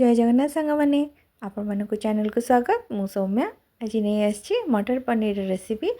जय जगन्नाथ सांग मैंने आपण मानक चैनल को स्वागत। मु सौम्या आज नहीं आसी मटर पनीर रेसिपी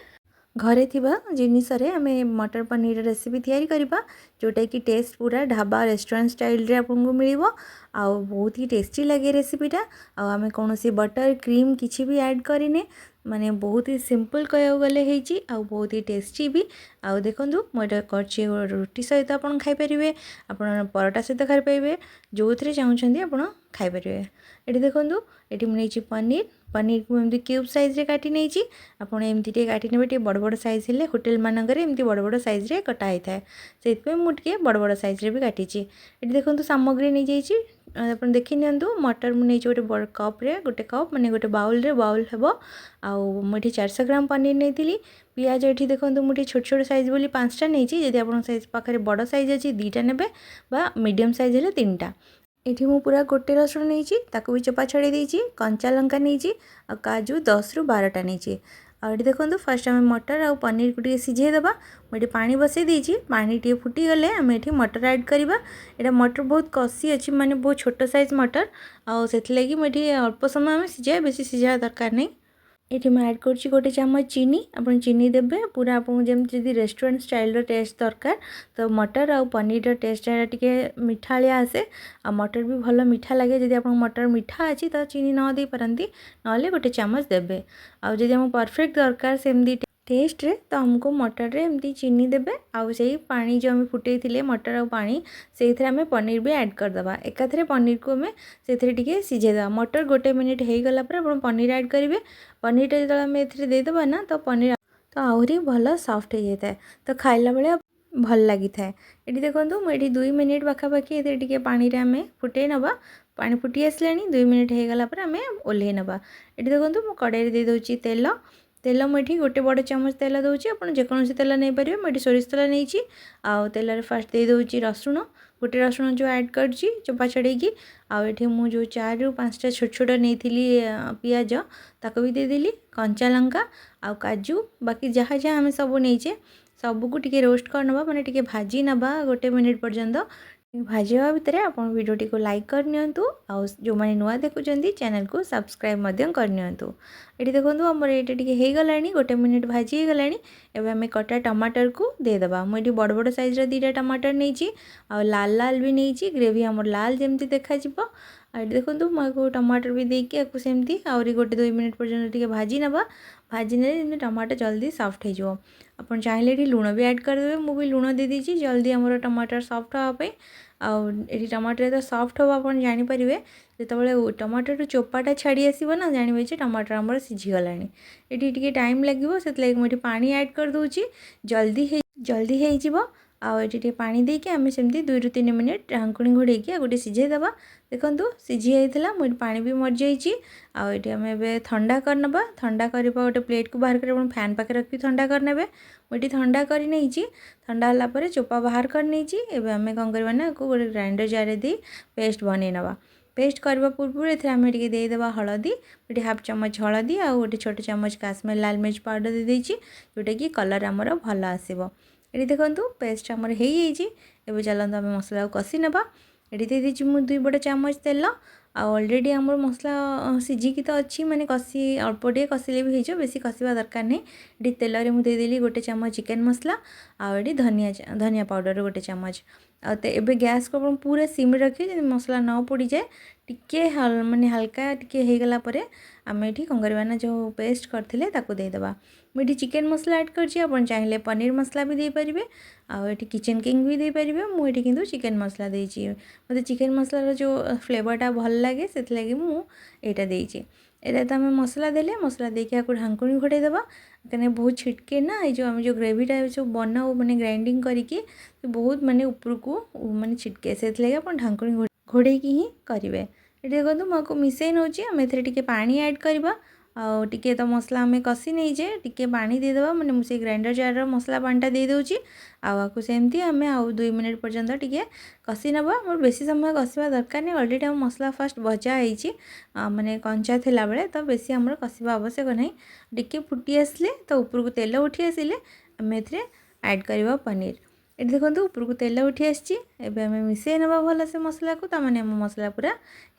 घरे थिबा जिनिस रे आमे मटर पनीर रेसिपी तैयारी करबा जोटा कि टेस्ट पूरा ढाबा रेस्टोरेंट स्टाइल रे आपको मिलिबो। आउ बहुत ही टेस्टी लगे रेसिपीटा। आमे कौन सी बटर क्रीम किसी भी ऐड करिने माने बहुत ही सिंपल कह गले होईची आउ बहुत ही टेस्टी भी। आउ देखंतु मोटा करछि रोटी सहित आपन खाइ परिबे, आपन परोटा सहित खाइ परिबे, जो थरे चाहुछंती आपन खाइ परिबे। एठी देखंतु एठी म नेछि पनीर पनीर को एमती क्यूब साइज रे काटी नेछि। आपन एमती टे काटी नेबे, टे बड़ बड़ साइज हेले होटल मानकरे एमती बड़ बड़ साइज रे कटा होइथाय, सेतपे मु टे बड़ बड़ साइज रे भी काटिछि। एठी देखंतु सामग्री नै जाइछि अपन देखि नियंतु। मटर मु नेछि गोटे बड़ कप रे, गोटे कप माने गोटे बाउल रे बाउल हेबो। आउ मुठी 400 ग्राम पनीर नेथिली। पियाज एठी देखंतु मुठी छोट छोट साइज बोली 5टा नेछि, जदि आपन साइज पाखरे बड़ साइज अछि 2टा नेबे बा मीडियम साइज हेले 3टा। एठी मु पूरा गोटे रसुण नेछि, ताकू भी चोपा छड़े देछि। कंचा लंका नेछि आ काजू 10 रु 12टा नेछि। आ एठी देखंतु फर्स्ट हम मटर आ पनीर को टिके सिझे देबा। मु एठी पानी बसै देछि, पानी टिके फुटी गले हम एठी मटर ऐड करबा। एटा मटर बहुत कसी अछि, माने बहुत छोट साइज मटर आ सेथ लागि मु एठी अल्प समय हम सिझाए, बेसी सिझा दरकार नै। एठी मैं ऐड करछि गोटे चम्मच चीनी। अपन चीनी देबे पूरा आपन जेमति जदि रेस्टोरेंट स्टाइल रो टेस्ट दरकार तो मटर आ पनीर रो टेस्ट टिके मिठालिया आसे। आ मटर भी भलो मीठा लगे, जदि आपन मटर मीठा अछि तो चीनी न दे परंती, नले गोटे चम्मच देबे। आ जदि हम परफेक्ट दरकार सेमदी टेस्ट रे तो हमको मटर रे एमती चीनी देबे। आउ सेही पानी जो हम फुटै थिले मटर आ पानी सेथरे हमें पनीर भी ऐड कर दबा। एकाथरे पनीर को हमें सेथरे टिके सिझे दबा। मटर गोटे मिनिट हे गला पर आपण पनीर ऐड करिवे। पनीर टे जदि हम एथरे दे दबा ना तो पनीर तो आहुरी भलो सॉफ्ट हो जाता है, तो खाइला बेले भल लगी थाए। एठी देखंतु मु एठी 2 मिनिट पाखापाखि एथरे टिके पानी रे हमें फुटै नबा। पानी फुटी आसलानी, 2 मिनिट हे गला पर हमें ओल्हे नबा। एठी देखंतु मु कड़ाई रे दे दोछि तेल। तेल मुठी गोटे बड़ चम्मच तेल दूची, आपन जेकोसी तेल नहीं पारे। मुझे सोरिष तेल नहीं। आउ तेल रे फास्ट दे दूची रसुण, गोटे रसुण जो ऐड करछि चोपा छड़ेकी। आउ एठी मु जो 4 रु 5टा छोट छोट नेथिली पियाज ताको भी दे देली। कंचा लंका आउ काजू बाकी जहाँ जहाँ हमें सब नहींचे सबको टिके रोस्ट करनबा, माने टिके भाजी नबा गोटे मिनिट पर्यंत। भाजवा भितर आपण वीडियोटी को लाइक कर नियंतु। आउ जो माने नुआ देखुचंदी चैनल को सब्सक्राइब मध्यम कर नियंतु। एठी देखंतु हमर एटा टिके हे गलानी, गोटे मिनिट भाजी हे गलानी। एबे हमें कटा टमाटर को दे दबा। मु एठी बड़ बड़ साइज रे 2टा टमाटर नेछि, आ लाल लाल भी नेछि। ग्रेवी हमर लाल जेमती देखा जिवो। आ एठी देखंतु मको टमाटर भी देकी आकु सेमती आउरी गोटे 2 मिनिट पर्यंत टिके भाजी नबा। भाजी ने टमाटर जल्दी सॉफ्ट हो जिवो। अपन चाहिले एठी लूण भी ऐड कर देबे। मु भी लूण दे दीची जल्दी हमर टमाटर सॉफ्ट होबा पे। आउ एठी टमाटर तो सॉफ्ट होबा अपन जानि परिबे जेतबेले टमाटर रो चोपाटा छाड़ी आसीबो ना, जानिबे जे टमाटर हमर सिझी गलानी। एठी टिके टाइम लागिवो, सेत लागि मु एठी पानी ऐड कर दोची, जल्दी हे जिवो। आउ एठी टिके पानी देके हमें सेमती 2 रु 3 मिनिट ढांकुणी घोड़ेकी गोटे सिझे दबा। देखंतु सिझी आइथिला, मु पानी भी मर जाइची। आउ एठी हमें एबे ठंडा करनबा। ठंडा करबा गोटे प्लेट को बाहर कर अपन फैन पाखे रखी ठंडा करनेबे। मु एठी ठंडा करि नैची। ठंडा हला परे चोपा बाहर कर नैची। एबे हमें कोन करबा ना को गोटे ग्राइंडर जार रे दी पेस्ट बनै नबा। पेस्ट करबा पूर्व एथे हमें टिके दे देबा हळदी। एठी हाफ चम्मच हळदी आउ गोटे छोट चम्मच काश्मीर लाल मिर्च पाउडर दे देछि, जोटा कि कलर हमर भलो आसीबो। एठी देखंतु पेस्ट हमर हे येछि। एबे चलंतु हमें मसला को कसी नबा। एठी दे देछि मु 2 बड़ चम्मच तेल। आ ऑलरेडी हमर मसला सिझी तो अच्छी, माने कसी अल्प टे कसिले भी हेजो, बेसी कसिबा दरकार नै। एठी तेल रे मु दे देली गोटे चम्मच चिकन मसला। आ एठी धनिया पाउडर गोटे चम्मच। आ एबे गैस को अपन पूरा सिम रखी, जे मसला न पोड़ी जाए। टिके माने हल्का टिके हे गला परे आमे एठी कोन करबा ना जो पेस्ट करथिले ताको दे देबा। मु एठी चिकन मसला ऐड करछि, अपन चाहिले पनीर मसला भी दे परिबे। आ एठी किचन किंग भी दे परिबे। मु एठी किंतु चिकन मसला देछि, मते चिकन मसला रो जो फ्लेवरटा भल लागे सेथ लागि मु एटा देछि। एटा त हमें मसला देले, मसला देके आकु ढांकुणी घोड़े देबा। कने बहुत छिटके ना ए जो हम जो ग्रेवीटा जो बनाओ माने ग्राइंडिंग करिके बहुत माने ऊपर को माने छिटके, सेथ लागि अपन ढांकुणी घोड़े की ही करिवे। एठी देखंतु मको मिसै नउची। हम एथरे टिके पानी ऐड करबा। आ टिके तो मसला हमें कसी नहीं जे, टिके पानी दे देबा। माने मुसे ग्राइंडर जार रो मसला पानीटा दे दोची। आकु सेमती हमें आउ 2 मिनिट पर्यंत टिके कसी नबा। मोर बेसी समय कसिबा दरकार नै, ऑलरेडी हम मसला फर्स्ट भजा आइची। माने कंचा थिला बेले तो बेसी हमर कसिबा आवश्यक नै। टिके फुटी आसले तो ऊपर को तेल उठी आसिले हमें एथरे ऐड करबा पनीर। ये देखो उपरकू तेल उठी आसी आम मिसई ना भल से मसला को ताने आम मसला पूरा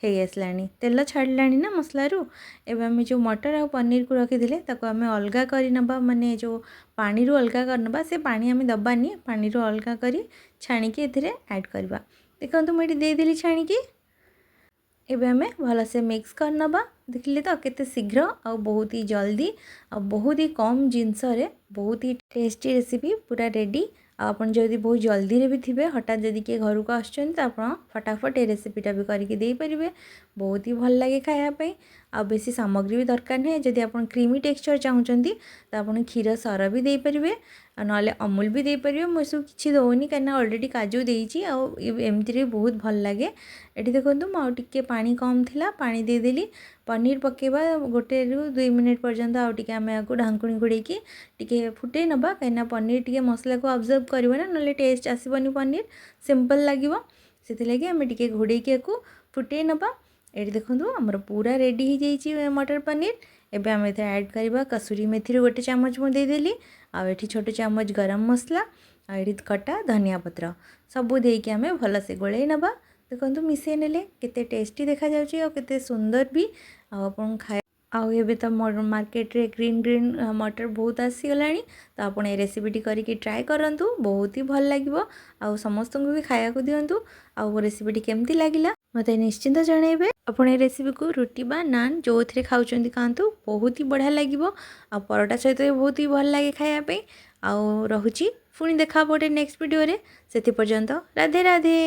हो आसला तेल छाड़ा ना मसलू एवं आम जो मटर आ पनीर को रखी आम अलग कर नवा माने जो पानी रू अलग करनवा से पानी आम दबानी पानी रू अलग कर छाणिकी ऐड करवा देखो मुझे देदेली छाणिकी एबे आम भलसे मिक्स करनवा देखिले तो केते शीघ्र आ बहुत ही जल्दी आ बहुत ही कम जिनस बहुत ही टेस्टी रेसिपी पूरा रेडी आपन जदि बहुत जल्दी रे भी थिबे हठात जदि के घर को आछन तो आप फटाफट ये रेसिपीटा भी करके दे परिबे बहुत ही भल लगे खाया पे आ बेसी सामग्री भी दरकार नहीं जदि आपन क्रीमी टेक्सचर चाहउचंती तो आपन क्षीर सर भी दे परिबे नाले अमूल भी दे परिबे मो सब किछि दउनी कना ऑलरेडी काजू देइची आ एमती रे बहुत भल लगे एठी देखंतु मो टिके पानी कम थिला पानी दे देली पनीर पकेबा गोटे रु 2 मिनिट पर्यंत आउ टिके आमे आकु ढांकुणी घोड़ेकी टिके फुटे नबा कहीं पनीर टिके मसला को ऑब्जर्व करबो ना नले टेस्ट आसीबनी पनीर सिंपल लागिवो सेति लागि आमे टिके घोड़ेकी आकु फुटे नबा एठी देखंतु हमर पूरा रेडी हो जाइछि मटर पनीर एबे आमे एते ऐड करबा कसूरी मेथी रो गोटे चामच मु दे देली आ एठी छोट चामच गरम मसला आ एठी कटा धनिया पत्र सब देकी आमे भल से गोळै नबा देखो मिसई नेले केते टेस्टी देखा जाउची और केते सुंदर भी आपन खाए आउ एबे तो मार्केट रे ग्रीन ग्रीन मटर बहुत आसी गलानी तो आपन ए रेसिपीटी करके ट्राई करंतु बहुत ही भल लागिवो आउ समस्त को भी खाया को दियंतु आउ रेसिपीटी केमती लागिला मते निश्चिंत जणेबे आपन ए रेसिपी को रोटी बा नान जो थरे खाउचंदी खांतु बहुत ही बढ़िया लागिवो आ परोटा सहित बहुत ही भल लागे खाया पे आउ रहुची पुणी देखा पड़े नेक्स्ट वीडियो रे सेति पर्यंत राधे राधे।